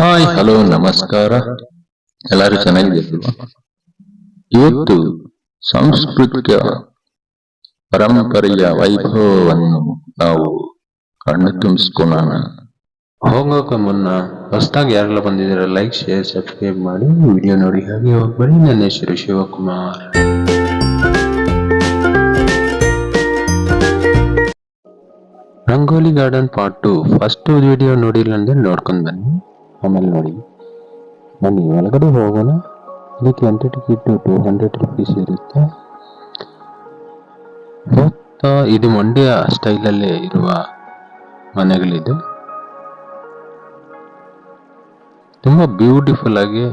Hi hello ನಮಸ್ಕಾರ. ಎಲ್ಲರೂ ಚೆನ್ನಾಗಿದ್ದೀರಲ್ವಾ? ಇವತ್ತು ಸಾಂಸ್ಕೃತಿಕ ಪರಂಪರೆಯ ವೈಭವವನ್ನು ನಾವು ಕಣ್ಣು ತುಂಬಿಸ್ಕೊಳ್ಳೋಣ. ಹೋಗೋಕೆ ಮುನ್ನ ಹೊಸದಾಗಿ ಯಾರೆಲ್ಲ ಬಂದಿದ್ದಾರೆ ಲೈಕ್ ಶೇರ್ ಸಬ್ಸ್ಕ್ರೈಬ್ ಮಾಡಿ ವಿಡಿಯೋ ನೋಡಿ ಹಾಗೆ ಹೋಗ್ಬೇಡಿ. ನನ್ನ ಹೆಸರು Shivakumar. Rangoli garden part 2 first video ನೋಡಿಲ್ಲ ಅಂದ್ರೆ ನೋಡ್ಕೊಂಡು ಬನ್ನಿ, ಆಮೇಲೆ ನೋಡಿ. ಬನ್ನಿ ಒಳಗಡೆ ಹೋಗೋಣ. ಇದಕ್ಕೆ ಎಂಟ್ರಿ ಟಿಕೆಟ್ 200 ರುಪೀಸ್ ಇರುತ್ತೆ. ಇದು ಮಂಡ್ಯ ಸ್ಟೈಲಲ್ಲೇ ಇರುವ ಮನೆಗಳಿದೆ. ತುಂಬಾ ಬ್ಯೂಟಿಫುಲ್ ಆಗಿ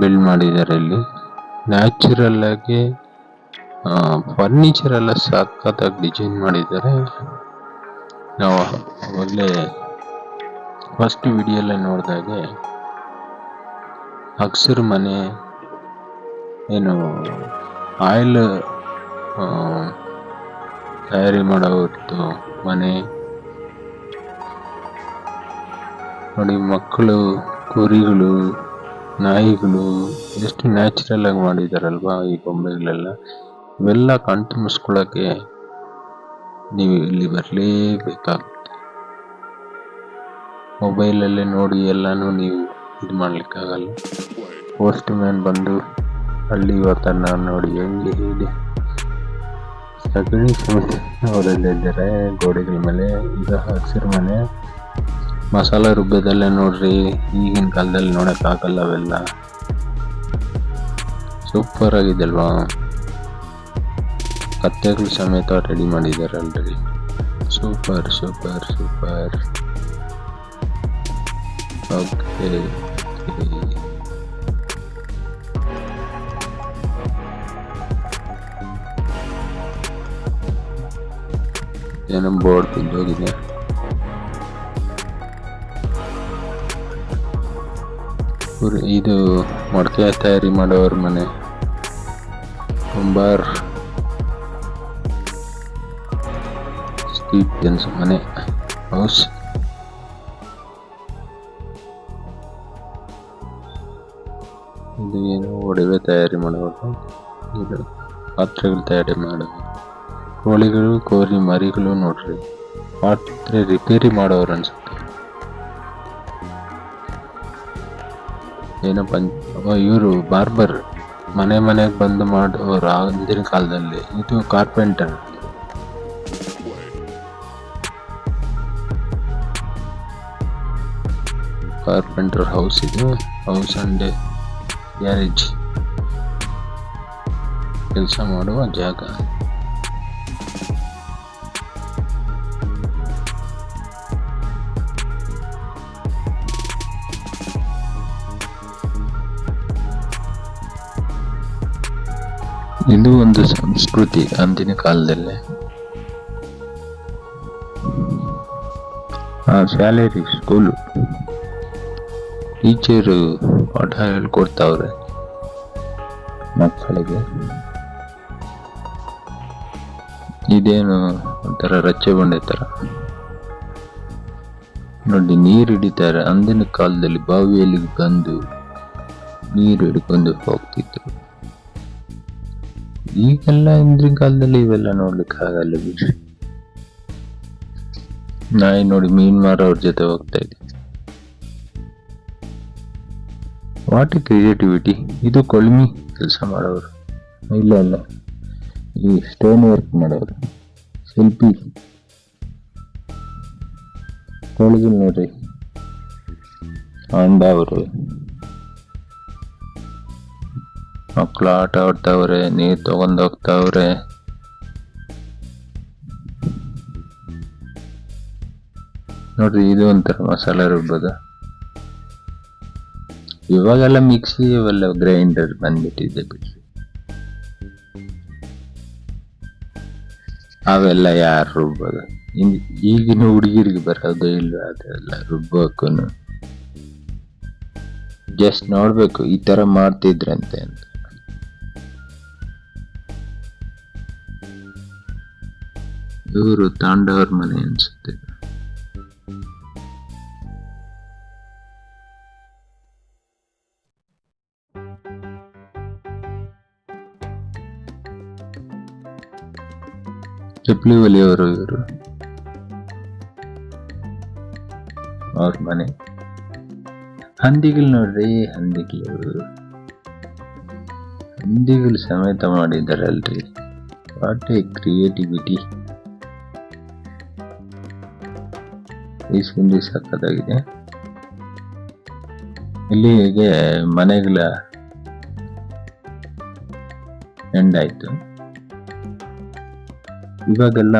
ಬಿಲ್ಡ್ ಮಾಡಿದ್ದಾರೆ. ಇಲ್ಲಿ ನ್ಯಾಚುರಲ್ ಆಗಿ ಫರ್ನಿಚರ್ ಎಲ್ಲ ಸಖತ್ತಾಗಿ ಡಿಸೈನ್ ಮಾಡಿದ್ದಾರೆ. ನಾವು ಅವಾಗಲೇ ಫಸ್ಟ್ ವಿಡಿಯೋ ಎಲ್ಲ ನೋಡಿದಾಗೆ ಅಕ್ಸರ್ ಮನೆ ಏನು ಆಯಿಲ್ ತಯಾರಿ ಮಾಡೋದು ಮನೆ ನೋಡಿ. ಮಕ್ಕಳು, ಕುರಿಗಳು, ನಾಯಿಗಳು ಎಷ್ಟು ನ್ಯಾಚುರಲ್ ಆಗಿ ಮಾಡಿದಾರಲ್ವಾ ಈ ಗೊಂಬೆಗಳೆಲ್ಲ. ಇವೆಲ್ಲ ಕಣ್ತುಂಬಿಸ್ಕೊಳ್ಳೋಕೆ ನೀವು ಇಲ್ಲಿ ಬರಲೇಬೇಕಾಗುತ್ತೆ. ಮೊಬೈಲಲ್ಲೇ ನೋಡಿ ಎಲ್ಲಾನು ನೀವು ಇದು ಮಾಡ್ಲಿಕ್ಕಾಗಲ್ಲ. ಪೋಸ್ಟ್ ಮ್ಯಾನ್ ಬಂದು ಹಳ್ಳಿ ವಾತಾವರಣ ನೋಡಿ ಹೆಂಗೆ ಇದೆ. ಸಗಣಿ ಸಮೇತ ಅವರೆಲ್ಲ ಇದ್ದಾರೆ ಗೋಡೆಗಳ ಮೇಲೆ. ಈಗ ಹಸಿರು ಮನೆ ಮಸಾಲ ರುಬ್ಬದಲ್ಲೇ ನೋಡ್ರಿ. ಈಗಿನ ಕಾಲದಲ್ಲಿ ನೋಡೋಕ್ಕಾಗಲ್ಲ ಅವೆಲ್ಲ. ಸೂಪರ್ ಆಗಿದೆ ಅಲ್ವಾ? ಕತ್ತೆಗಳು ಸಮೇತ ರೆಡಿ ಮಾಡಿದ್ದಾರೆ already. Super super super. Okay, ಏನೋ ಬೋರ್ಡ್ ಬಿದ್ದೋಗಿದೆ. ಇದು ಮೊಳಕೆ ತಯಾರಿ ಮಾಡೋರ ಮನೆ. ಕುಂಬಾರ್ ಸ್ಟೀಫನ್ಸ್ ಮನೆ ಹೌಸ್. ಇದು ಏನು ಒಡವೆ ತಯಾರಿ ಮಾಡೋದು. ಇದು ಪಾತ್ರೆಗಳು ತಯಾರಿ ಮಾಡೋದು. ಕೋಳಿಗಳು, ಕೋರಿ ಮರಿಗಳು ನೋಡ್ರಿ. ಪಾತ್ರೆ ರಿಪೇರಿ ಮಾಡೋರು ಅನ್ಸುತ್ತೆ. ಏನಪ್ಪ ಇವರು ಬಾರ್ಬರ್ ಮನೆಗೆ ಬಂದು ಮಾಡೋರು ಅಂದಿನ ಕಾಲದಲ್ಲಿ. ಇದು ಕಾರ್ಪೆಂಟರ್. ಹೌಸ್. ಇದು ಹೌಸ್ ಅಂಡ್ ಗ್ಯಾರೇಜ್, ಕೆಲಸ ಮಾಡುವ ಜಾಗ. ಇದು ಒಂದು ಸಂಸ್ಕೃತಿ ಅಂದಿನ ಕಾಲದಲ್ಲೇ. ಶಾಲೆ ಸ್ಕೂಲು ಟೀಚರು ಪಾಠ ಹೇಳ್ಕೊಡ್ತಾವ್ರೆ ಮಕ್ಕಳಿಗೆ. ಇದೇನು ಒಂಥರ ರಚ್ಚೆ ಬಂಡೆ ತರ ನೋಡಿ. ನೀರು ಹಿಡಿತಾರೆ. ಅಂದಿನ ಕಾಲದಲ್ಲಿ ಬಾವಿಯಲ್ಲಿ ಬಂದು ನೀರು ಹಿಡ್ಕೊಂಡು ಹೋಗ್ತಿದ್ರು. ಈಗೆಲ್ಲ ಹಿಂದಿನ ಕಾಲದಲ್ಲಿ ಇವೆಲ್ಲ ನೋಡ್ಲಿಕ್ಕೆ ಆಗಲ್ಲ ಬಿಡ್ರಿ. ನಾಯಿ ನೋಡಿ ಮೀನ್ ಮಾರೋರ್ ಜೊತೆ ಹೋಗ್ತಾ ಇದೆ. What creativity. ಇದು ಕೊಳ್ಮಿ ಕೆಲಸ ಮಾಡೋರು. ಇಲ್ಲ ಈ ಸ್ಟೋನ್ ವರ್ಕ್ ಮಾಡೋರು, ಶಿಲ್ಪಿ. ಕೋಳಿಗಳು ನೋಡ್ರಿ, ಅಂಡ ಅವರು. ಮಕ್ಕಳು ಆಟ ಆಡ್ತಾವ್ರೆ, ನೀರ್ ತಗೊಂಡ್ ಹೋಗ್ತಾವ್ರೆ. ನೋಡ್ರಿ, ಇದು ಒಂಥರ ಮಸಾಲ ರುಬ್ಬೋದ. ಇವಾಗೆಲ್ಲ ಮಿಕ್ಸಿ, ಇವೆಲ್ಲ ಗ್ರೈಂಡರ್ ಬಂದ್ಬಿಟ್ಟಿದೆ ಬಿಡ್ರಿ. ಅವೆಲ್ಲ ಯಾರು ರುಬ್ಬೋದು? ಈಗಿನ ಹುಡುಗಿರಿಗೆ ಬರೋದು ಇಲ್ಲ ಅದೆಲ್ಲ ರುಬ್ಬೋಕು. ಜಸ್ಟ್ ನೋಡ್ಬೇಕು ಈ ತರ ಮಾಡ್ತಿದ್ರಂತೆ ಅಂತ. ಇವರು ತಾಂಡವರ ಮನೆ ಅನ್ಸುತ್ತೆ. ಚಪ್ಪಲಿ ಹೊಲಿಯವರು ಇವರು, ಅವ್ರ ಮನೆ. ಹಂದಿಗಳು ನೋಡ್ರಿ, ಹಂದಿಗಳು ಸಮೇತ ಮಾಡಿದಾರಲ್ರಿ. What A creativity. ಈ ಸಿಂಡಿ ಸಕ್ಕತ್ತಾಗಿದೆ. ಇಲ್ಲಿ ಹೇಗೆ ಮನೆಗಳ ಎಂಡ್ ಆಯ್ತು. ಇವಾಗೆಲ್ಲ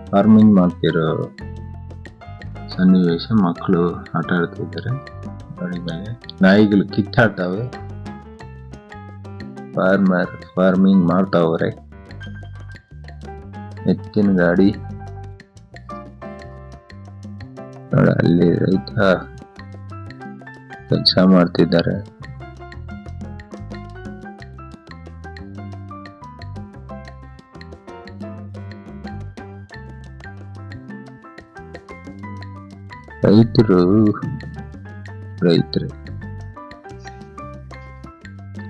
ಫಾರ್ಮಿಂಗ್ ಮಾಡ್ತಿರೋ ಸನ್ನಿವೇಶ. ಮಕ್ಕಳು ಆಟ ಆಡ್ತಿದ್ದಾರೆ ಗಾಡಿ ಮೇಲೆ, ನಾಯಿಗಳು ಕಿತ್ತಾಡ್ತಾವೆ. ಫಾರ್ಮಿಂಗ್ ಮಾಡ್ತಾವ್ರೆ. ಎತ್ತಿನ ಗಾಡಿ ನೋಡ, ಅಲ್ಲಿ ರೈತ ಕೆಲಸ ಮಾಡ್ತಿದ್ದಾರೆ.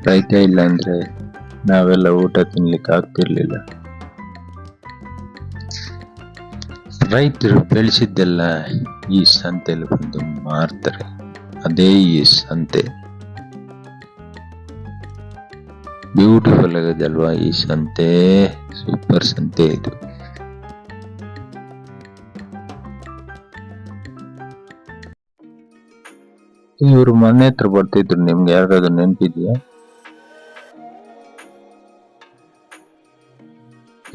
ರೈತ ಇಲ್ಲ ಅಂದ್ರೆ ನಾವೆಲ್ಲ ಊಟ ತಿನ್ಲಿಕ್ಕೆ ಆಗ್ತಿರ್ಲಿಲ್ಲ. ರೈತರು ಬೆಳೆಸಿದ್ದೆಲ್ಲ ಈ ಸಂತೆಯಲ್ಲಿ ಬಂದು ಮಾರ್ತಾರೆ. ಅದೇ ಈ ಸಂತೆ. ಬ್ಯೂಟಿಫುಲ್ ಆಗಿದೆ ಅಲ್ವಾ ಈ ಸಂತೆ? ಸೂಪರ್ ಸಂತೆ ಇದು. ಇವರು ಮನೆ ಹತ್ರ ಬರ್ತಿದ್ರು, ನಿಮ್ಗೆ ಯಾರಾದ್ರೂ ನೆನಪಿದ್ಯಾ?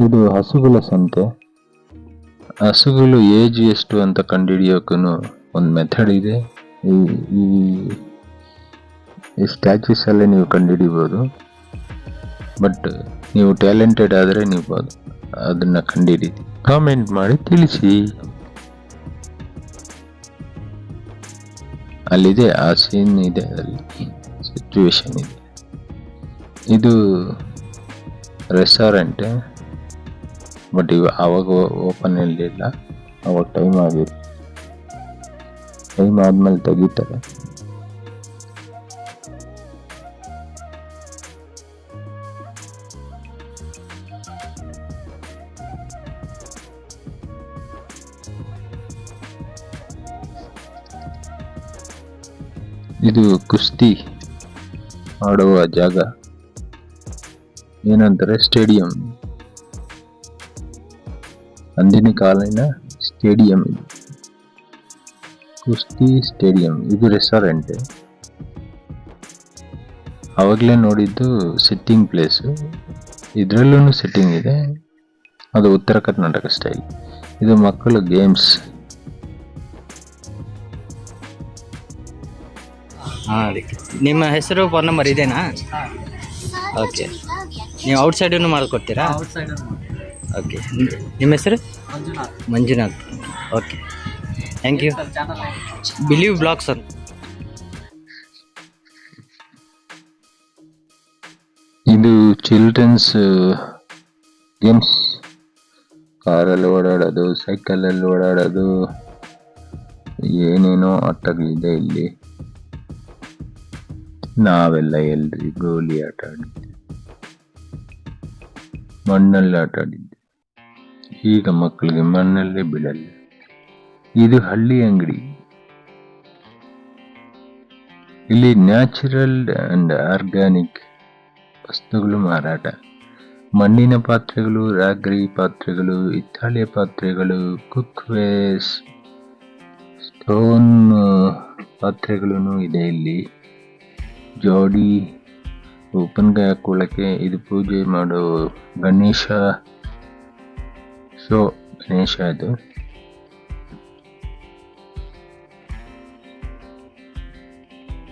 ಇದು ಹಸುಗಳ ಸಂತೆ. ಹಸುಗಳು ಏಜ್ ಎಷ್ಟು ಅಂತ ಕಂಡುಹಿಡಿಯೋಕ್ಕೂ ಒಂದು ಮೆಥಡ್ ಇದೆ. ಈ ಸ್ಟ್ಯಾಚ್ಯೂಸ್ ಅಲ್ಲೇ ನೀವು ಕಂಡುಹಿಡಿಬೋದು. ಬಟ್ ನೀವು ಟ್ಯಾಲೆಂಟೆಡ್ ಆದರೆ ನೀವು ಅದನ್ನ ಕಂಡುಹಿಡಿದಿ. ಕಾಮೆಂಟ್ ಮಾಡಿ ತಿಳಿಸಿ. ಅಲ್ಲಿದೆ, ಆ ಸೀನ್ ಇದೆ, ಅಲ್ಲಿ ಸಿಚುವೇಶನ್ ಇದೆ. ಇದು ರೆಸ್ಟೋರೆಂಟ್. ಬಟ್ ಅವಾಗ ಓಪನ್ ಇರಲಿಲ್ಲ, ಅವಾಗ ಟೈಮ್ ಆಗಿತ್ತು. ಟೈಮ್ ಆದ್ಮೇಲೆ ತೆಗಿತಾರೆ. ಇದು ಕುಸ್ತಿ ಆಡುವ ಜಾಗ, ಏನಂತಾರೆ ಸ್ಟೇಡಿಯಂ. ಅಂದಿನ ಕಾಲಿನ ಸ್ಟೇಡಿಯಂ ಇದು, ಕುಸ್ತಿ ಸ್ಟೇಡಿಯಂ. ಇದು ರೆಸ್ಟೋರೆಂಟ್. ಅವಾಗಲೇ ನೋಡಿದ್ದು ಸಿಟ್ಟಿಂಗ್ ಪ್ಲೇಸು. ಇದರಲ್ಲೂ ಸಿಟ್ಟಿಂಗ್ ಇದೆ, ಅದು ಉತ್ತರ ಕರ್ನಾಟಕ ಸ್ಟೈಲ್. ಇದು ಮಕ್ಕಳು ಗೇಮ್ಸ್. ನಿಮ್ಮ ಹೆಸರು ಫೋನ್ ನಂಬರ್ ಇದೇನಾ? ಓಕೆ, ನೀವು ಔಟ್ಸೈಡನ್ನು ಮಾಡಿಕೊಡ್ತೀರಾ? ಓಕೆ, ನಿಮ್ಮ ಹೆಸರು? Manjunath. Okay, thank you. Believe blogs ಅಂತ. ಇದು ಚಿಲ್ಡ್ರನ್ಸ್ ಗೇಮ್ಸ್. ಕಾರಲ್ಲಿ ಓಡಾಡೋದು, ಸೈಕಲಲ್ಲಿ ಓಡಾಡೋದು, ಏನೇನೋ ಆಟಗಳಿದೆ ಇಲ್ಲಿ. ನಾವೆಲ್ಲ ಎಲ್ರಿ ಗೋಲಿ ಆಟ ಆಡಿದ್ದೆ, ಮಣ್ಣಲ್ಲಿ ಆಟ ಆಡಿದ್ದೆ. ಈಗ ಮಕ್ಕಳಿಗೆ ಮಣ್ಣಲ್ಲೇ ಬೀಳಲ್ಲ. ಇದು ಹಳ್ಳಿ ಅಂಗಡಿ. ಇಲ್ಲಿ ನ್ಯಾಚುರಲ್ ಅಂಡ್ ಆರ್ಗ್ಯಾನಿಕ್ ವಸ್ತುಗಳು ಮಾರಾಟ. ಮಣ್ಣಿನ ಪಾತ್ರೆಗಳು, ರಾಗ್ರಿ ಪಾತ್ರೆಗಳು, ಹಿತ್ತಾಳೆಯ ಪಾತ್ರೆಗಳು, ಕುಕ್ ವೇಸ್, ಸ್ಟೋನ್ ಪಾತ್ರೆಗಳು ಇದೆ ಇಲ್ಲಿ. ಜೋಡಿ ಉಪ್ಪಿನಕಾಯಿ ಹಾಕೊಳ್ಳಕ್ಕೆ. ಇದು ಪೂಜೆ ಮಾಡೋ ಗಣೇಶ ಇದು.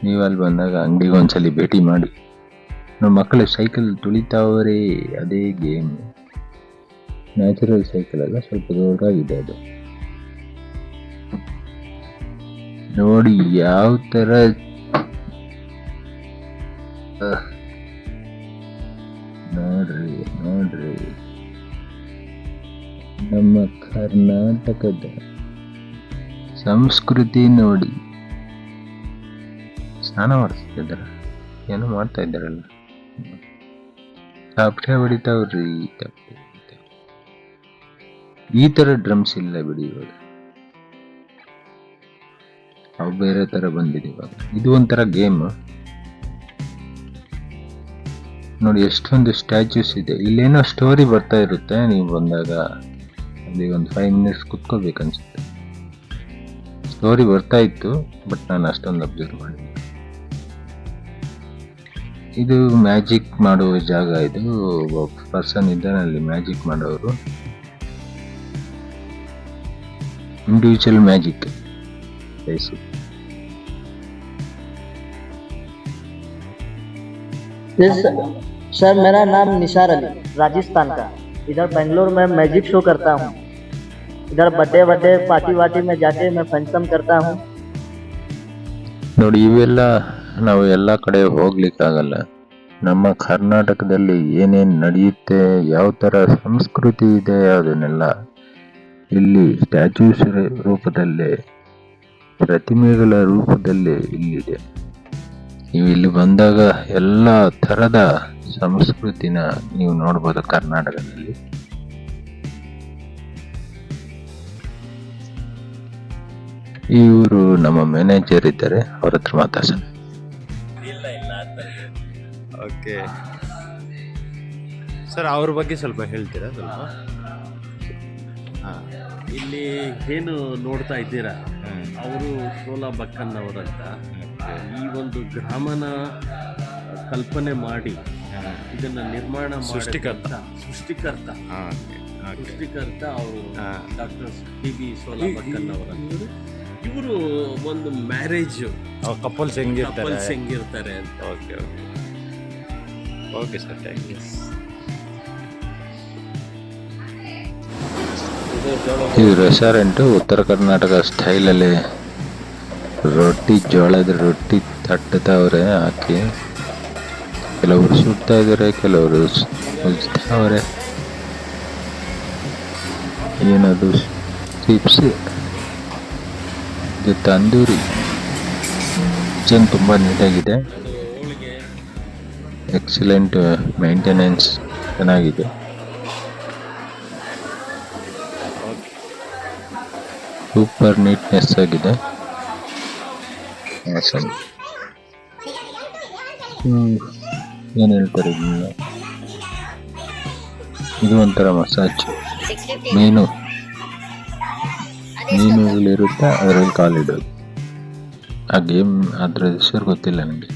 ನೀವಲ್ಲಿ ಬಂದಾಗ ಅಂಗಡಿಗೆ ಒಂದ್ಸಲಿ ಭೇಟಿ ಮಾಡಿ. ನಮ್ಮ ಮಕ್ಕಳು ಸೈಕಲ್ ತುಳಿತಾವ್ರೆ, ಅದೇ ಗೇಮ್. ನ್ಯಾಚುರಲ್ ಸೈಕಲ್ ಅಲ್ಲ, ಸ್ವಲ್ಪ ದೊಡ್ಡದಾಗಿದೆ ಅದು. ನೋಡಿ ಯಾವ ತರ ನೋಡ್ರಿ ನಮ್ಮ ಕರ್ನಾಟಕದ ಸಂಸ್ಕೃತಿ ನೋಡಿ. ಸ್ನಾನ ಮಾಡಿಸ್ತಿದ್ದಾರ, ಏನೋ ಮಾಡ್ತಾ ಇದ್ದಾರಲ್ಲ. ತಪ್ಪೆ ಹೊಡಿತಾವ್ರಿ, ತಪ್ಪೆ. ಈ ತರ ಡ್ರಮ್ಸ್ ಇಲ್ಲ ಬಿಡಿ ಇವಾಗ, ಅವು ಬೇರೆ ತರ ಬಂದಿದೆ ಇವಾಗ. ಇದು ಒಂಥರ ಗೇಮ್ ನೋಡಿ, ಎಷ್ಟೊಂದು ಸ್ಟ್ಯಾಚ್ಯೂಸ್ ಇದೆ. ಇಲ್ಲೇನೋ ಸ್ಟೋರಿ ಬರ್ತಾ ಇರುತ್ತೆ, ನೀವು ಬಂದಾಗ ಅಲ್ಲಿ ಒಂದು 5 ಮಿನಿಟ್ಸ್ ಕುತ್ಕೋಬೇಕನ್ಸುತ್ತೆ. ಸ್ಟೋರಿ ಬರ್ತಾ ಇತ್ತು, ಬಟ್ ನಾನು ಅಷ್ಟೊಂದು ಅಬ್ಸರ್ವ್ ಮಾಡಿದ್ದೆ. ಇದು ಮ್ಯಾಜಿಕ್ ಮಾಡುವ ಜಾಗ. ಇದು ಒಬ್ಬ ಪರ್ಸನ್ ಇದ್ದಾನೆ ಅಲ್ಲಿ ಮ್ಯಾಜಿಕ್ ಮಾಡೋರು, ಇಂಡಿವಿಜುವಲ್ ಮ್ಯಾಜಿಕ್ ಪ್ಲೇಸ್. सर मेरा नाम निसार अली, राजस्थान का। इधर बेंगलोर में मैजिक शो करता हूँ। इधर बर्थडे पार्टी वार्टी में जाके मैं फंक्शन करता हूँ। ನೋಡಿ, ಇವೆಲ್ಲ ನಾವು ಎಲ್ಲ ಕಡೆ ಹೋಗ್ಲಿಕ್ಕಾಗಲ್ಲ. ನಮ್ಮ ಕರ್ನಾಟಕದಲ್ಲಿ ಏನೇನು ನಡೆಯುತ್ತೆ, ಯಾವ ಥರ ಸಂಸ್ಕೃತಿ ಇದೆ, ಅದನ್ನೆಲ್ಲ ಇಲ್ಲಿ ಸ್ಟ್ಯಾಚ್ಯೂಸ್ ರೂಪದಲ್ಲೇ, ಪ್ರತಿಮೆಗಳ ರೂಪದಲ್ಲೇ ಇಲ್ಲಿದೆ. ನೀವು ಇಲ್ಲಿ ಬಂದಾಗ ಎಲ್ಲ ಥರದ ಸಂಸ್ಕೃತಿನ ನೀವು ನೋಡ್ಬೋದು ಕರ್ನಾಟಕದಲ್ಲಿ. ಇವರು ನಮ್ಮ ಮ್ಯಾನೇಜರ್ ಇದ್ದಾರೆ, ಅವ್ರ ಹತ್ರ ಮಾತಾಡ್ಸೋಣ. ಓಕೆ ಸರ್, ಅವ್ರ ಬಗ್ಗೆ ಸ್ವಲ್ಪ ಹೇಳ್ತೀರಾ? ಸ್ವಲ್ಪ ಇಲ್ಲಿ ಏನು ನೋಡ್ತಾ ಇದ್ದೀರಾ, ಅವರು ಸೋಲಾ ಬಕ್ಕನ್ನವರಂತ ಈ ಒಂದು ಗ್ರಾಮನ ಕಲ್ಪನೆ ಮಾಡಿ ಇದನ್ನ ನಿರ್ಮಾಣ ಸೃಷ್ಟಿಕರ್ತ ಅವರು ಡಾಕ್ಟರ್ TB ಸೋಲಾ ಬಕ್ಕನ್ನವರಂತ. ಇವರು ಒಂದು ಮ್ಯಾರೇಜ್ ಕಪಲ್ಸ್ ಹೆಂಗಿರ್ತಾರೆ ಅಂತ. Okay okay sir, thank you. ಇದು ರೆಸ್ಟೋರೆಂಟು ಉತ್ತರ ಕರ್ನಾಟಕ ಸ್ಟೈಲಲ್ಲಿ ರೊಟ್ಟಿ, ಜೋಳದ ರೊಟ್ಟಿ ತಟ್ಟದವ್ರೆ ಹಾಕಿ. ಕೆಲವರು ಸುಡ್ತಾ ಇದ್ದಾರೆ, ಕೆಲವರು ಉಜ್ತಾವ್ರೆ. ಏನದು ಚಿಪ್ಸ್, ಇದು ತಂದೂರಿ. ಕಿಚನ್ ತುಂಬ ನೀಟಾಗಿದೆ, ಎಕ್ಸಲೆಂಟ್ ಮೇಂಟೆನೆನ್ಸ್ ಚೆನ್ನಾಗಿದೆ. ಸೂಪರ್ ನೀಟ್ನೆಸ್ ಆಗಿದೆ. ಏನು ಹೇಳ್ತಾರೆ ಇದನ್ನ? ಇದು ಒಂಥರ ಮಸಾಜ್. ಮೀನುಗಳಿರುತ್ತೆ, ಅದರಲ್ಲಿ ಕಾಲಿಡೋದು. ಆ ಗೇಮ್ ಅದ್ರ ಹೆಸರು ಗೊತ್ತಿಲ್ಲ ನನಗೆ.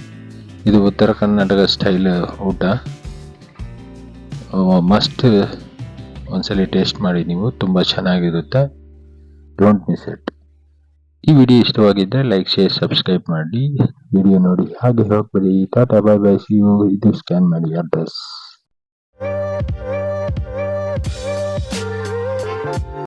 ಇದು ಉತ್ತರ ಕರ್ನಾಟಕ ಸ್ಟೈಲ್ ಊಟ. ಮಸ್ಟ್ ಒಂದ್ಸಲಿ ಟೇಸ್ಟ್ ಮಾಡಿ ನೀವು, ತುಂಬ ಚೆನ್ನಾಗಿರುತ್ತೆ. Don't miss it. ಈ ವಿಡಿಯೋ ಇಷ್ಟವಾಗಿದ್ದರೆ ಲೈಕ್, ಶೇರ್, ಸಬ್ಸ್ಕ್ರೈಬ್ ಮಾಡಿ. ವಿಡಿಯೋ ನೋಡಿ ಹಾಗೆ ಹೋಗ್ಬೇಡಿ. Tata, bye bye, see you. ಇದು ಸ್ಕ್ಯಾನ್ ಮಾಡಿ ಅಡ್ರೆಸ್.